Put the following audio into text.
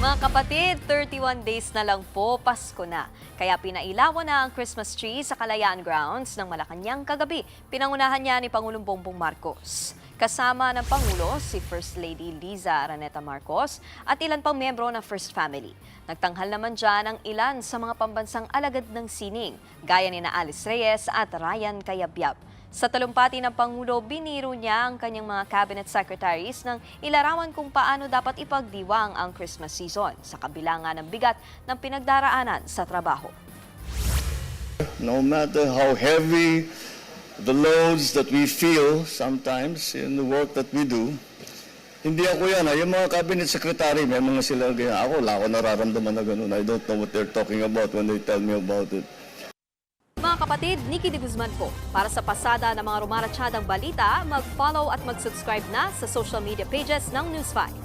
Mga kapatid, 31 days na lang po, Pasko na. Kaya pinailawan na ang Christmas tree sa Kalayaan Grounds ng Malacanang kagabi. Pinangunahan niya ni Pangulong Bongbong Marcos. Kasama ng Pangulo si First Lady Liza Araneta Marcos at ilan pang miyembro ng First Family. Nagtanghal naman dyan ang ilan sa mga pambansang alagad ng sining, gaya ni na Alice Reyes at Ryan Cayabyab. Sa talumpati ng Pangulo, biniro niya ang kanyang mga cabinet secretaries ng ilarawan kung paano dapat ipagdiwang ang Christmas season sa kabila nga ng bigat ng pinagdaraanan sa trabaho. No matter how heavy the loads that we feel sometimes in the work that we do, hindi ako yan. Yung mga cabinet secretary, may mga sila ganyan. Ako, wala ako nararamdaman na ganun. I don't know what they're talking about when they tell me about it. Mga kapatid, Nikki de Guzman po. Para sa pasada ng mga rumaratsyadang balita, mag-follow at mag-subscribe na sa social media pages ng News 5.